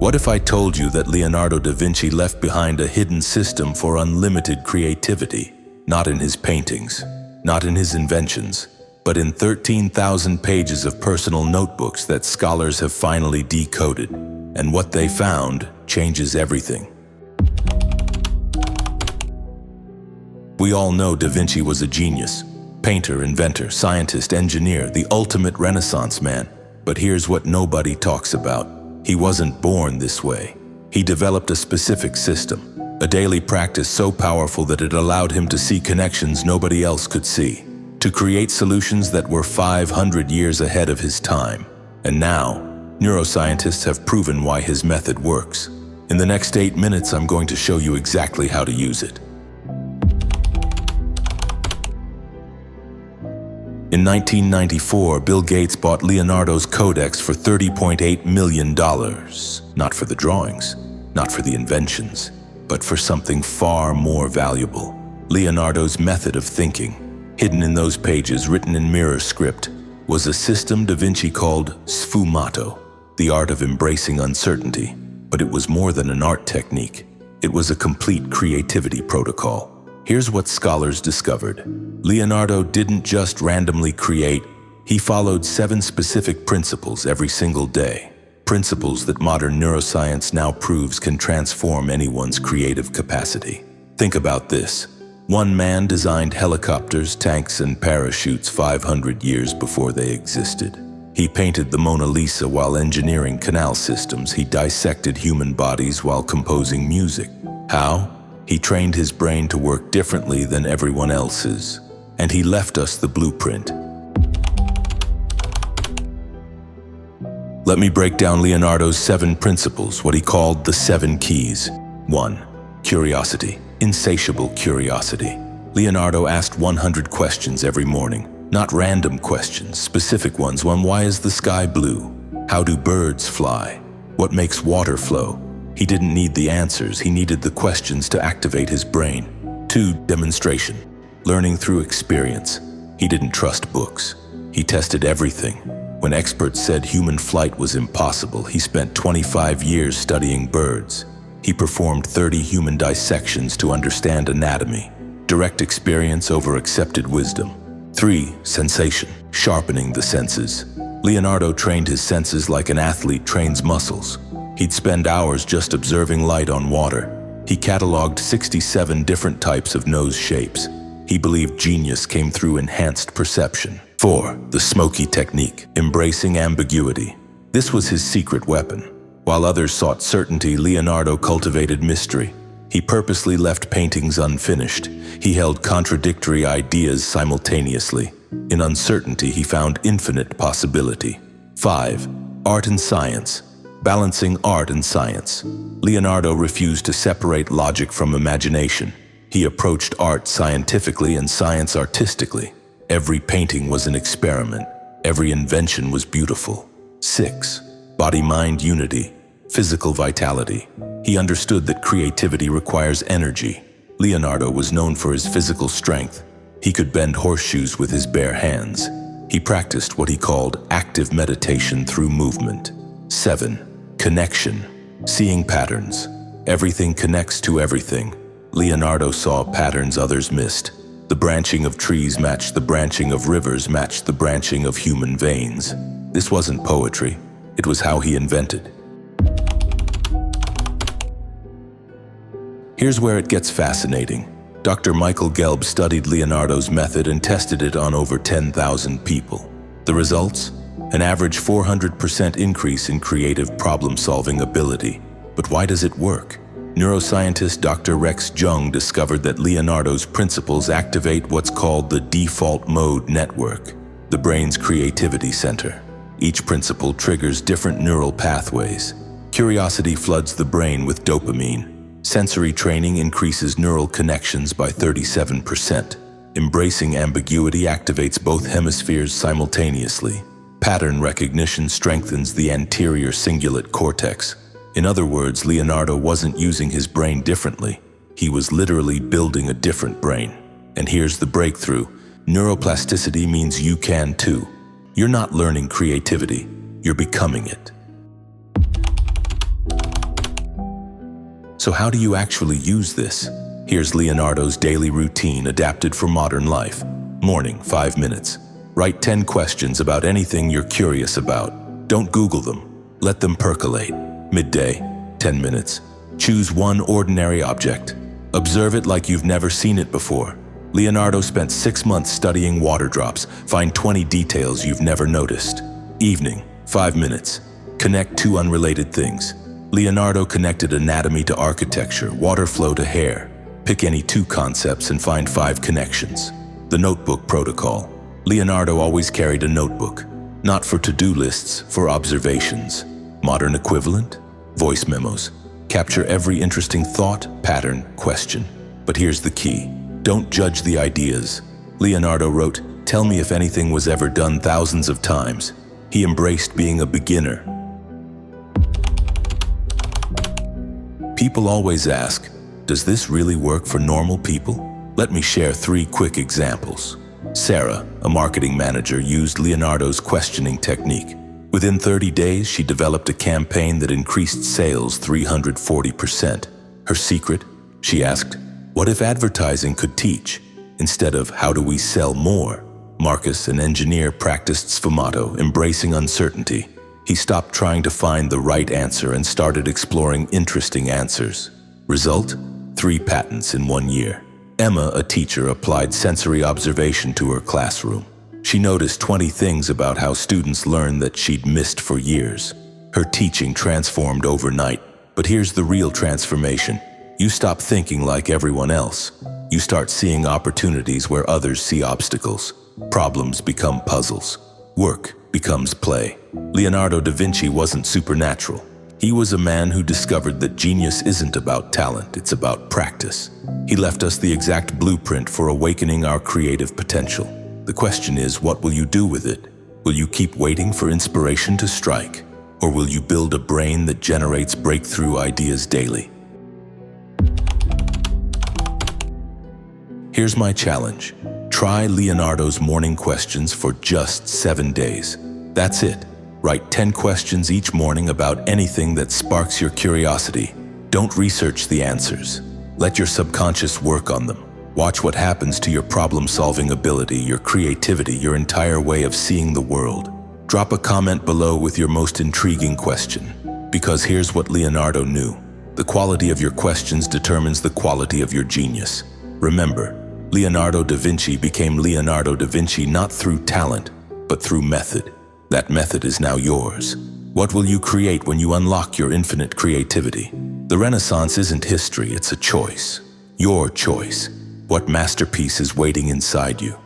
What if I told you that Leonardo da Vinci left behind a hidden system for unlimited creativity? Not in his paintings, not in his inventions, but in 13,000 pages of personal notebooks that scholars have finally decoded. And what they found changes everything. We all know Da Vinci was a genius. Painter, inventor, scientist, engineer, the ultimate Renaissance man. But here's what nobody talks about. He wasn't born this way. He developed a specific system, a daily practice so powerful that it allowed him to see connections nobody else could see, to create solutions that were 500 years ahead of his time. And now, neuroscientists have proven why his method works. In the next 8 minutes, I'm going to show you exactly how to use it. In 1994, Bill Gates bought Leonardo's codex for $30.8 million. Not for the drawings, not for the inventions, but for something far more valuable. Leonardo's method of thinking, hidden in those pages written in mirror script, was a system Da Vinci called sfumato, the art of embracing uncertainty. But it was more than an art technique. It was a complete creativity protocol. Here's what scholars discovered. Leonardo didn't just randomly create, he followed 7 specific principles every single day. Principles that modern neuroscience now proves can transform anyone's creative capacity. Think about this. One man designed helicopters, tanks, and parachutes 500 years before they existed. He painted the Mona Lisa while engineering canal systems. He dissected human bodies while composing music. How? He trained his brain to work differently than everyone else's, and he left us the blueprint. Let me break down Leonardo's 7 principles, what he called the 7 keys. 1. Curiosity. Insatiable curiosity. Leonardo asked 100 questions every morning, not random questions, specific ones. One, why is the sky blue? How do birds fly? What makes water flow? He didn't need the answers, he needed the questions to activate his brain. 2. Demonstration. Learning through experience. He didn't trust books. He tested everything. When experts said human flight was impossible, he spent 25 years studying birds. He performed 30 human dissections to understand anatomy. Direct experience over accepted wisdom. 3. Sensation. Sharpening the senses. Leonardo trained his senses like an athlete trains muscles. He'd spend hours just observing light on water. He cataloged 67 different types of nose shapes. He believed genius came through enhanced perception. 4. The smoky technique, embracing ambiguity. This was his secret weapon. While others sought certainty, Leonardo cultivated mystery. He purposely left paintings unfinished. He held contradictory ideas simultaneously. In uncertainty, he found infinite possibility. 5. Art and science. Balancing art and science. Leonardo refused to separate logic from imagination. He approached art scientifically and science artistically. Every painting was an experiment. Every invention was beautiful. 6. Body-mind unity. Physical vitality. He understood that creativity requires energy. Leonardo was known for his physical strength. He could bend horseshoes with his bare hands. He practiced what he called active meditation through movement. 7. Connection. Seeing patterns. Everything connects to everything. Leonardo saw patterns others missed. The branching of trees matched the branching of rivers matched the branching of human veins. This wasn't poetry. It was how he invented. Here's where it gets fascinating. Dr. Michael Gelb studied Leonardo's method and tested it on over 10,000 people. The results? An average 400% increase in creative problem-solving ability. But why does it work? Neuroscientist Dr. Rex Jung discovered that Leonardo's principles activate what's called the default mode network, the brain's creativity center. Each principle triggers different neural pathways. Curiosity floods the brain with dopamine. Sensory training increases neural connections by 37%. Embracing ambiguity activates both hemispheres simultaneously. Pattern recognition strengthens the anterior cingulate cortex. In other words, Leonardo wasn't using his brain differently. He was literally building a different brain. And here's the breakthrough. Neuroplasticity means you can too. You're not learning creativity, you're becoming it. So how do you actually use this? Here's Leonardo's daily routine adapted for modern life. Morning, 5 minutes. Write 10 questions about anything you're curious about. Don't Google them. Let them percolate. Midday, 10 minutes. Choose one ordinary object. Observe it like you've never seen it before. Leonardo spent 6 months studying water drops. Find 20 details you've never noticed. Evening, 5 minutes. Connect two unrelated things. Leonardo connected anatomy to architecture, water flow to hair. Pick any two concepts and find 5 connections. The notebook protocol. Leonardo always carried a notebook, not for to-do lists, for observations. Modern equivalent? Voice memos. Capture every interesting thought, pattern, question. But here's the key. Don't judge the ideas. Leonardo wrote, "Tell me if anything was ever done thousands of times." He embraced being a beginner. People always ask, does this really work for normal people? Let me share 3 quick examples. Sarah, a marketing manager, used Leonardo's questioning technique. Within 30 days, she developed a campaign that increased sales 340%. Her secret? She asked, what if advertising could teach? Instead of how do we sell more? Marcus, an engineer, practiced sfumato, embracing uncertainty. He stopped trying to find the right answer and started exploring interesting answers. Result? 3 patents in 1 year. Emma, a teacher, applied sensory observation to her classroom. She noticed 20 things about how students learned that she'd missed for years. Her teaching transformed overnight. But here's the real transformation. You stop thinking like everyone else. You start seeing opportunities where others see obstacles. Problems become puzzles. Work becomes play. Leonardo da Vinci wasn't supernatural. He was a man who discovered that genius isn't about talent, it's about practice. He left us the exact blueprint for awakening our creative potential. The question is, what will you do with it? Will you keep waiting for inspiration to strike? Or will you build a brain that generates breakthrough ideas daily? Here's my challenge. Try Leonardo's morning questions for just 7 days. That's it. Write 10 questions each morning about anything that sparks your curiosity. Don't research the answers. Let your subconscious work on them. Watch what happens to your problem-solving ability, your creativity, your entire way of seeing the world. Drop a comment below with your most intriguing question. Because here's what Leonardo knew. The quality of your questions determines the quality of your genius. Remember, Leonardo da Vinci became Leonardo da Vinci not through talent, but through method. That method is now yours. What will you create when you unlock your infinite creativity? The Renaissance isn't history, it's a choice. Your choice. What masterpiece is waiting inside you?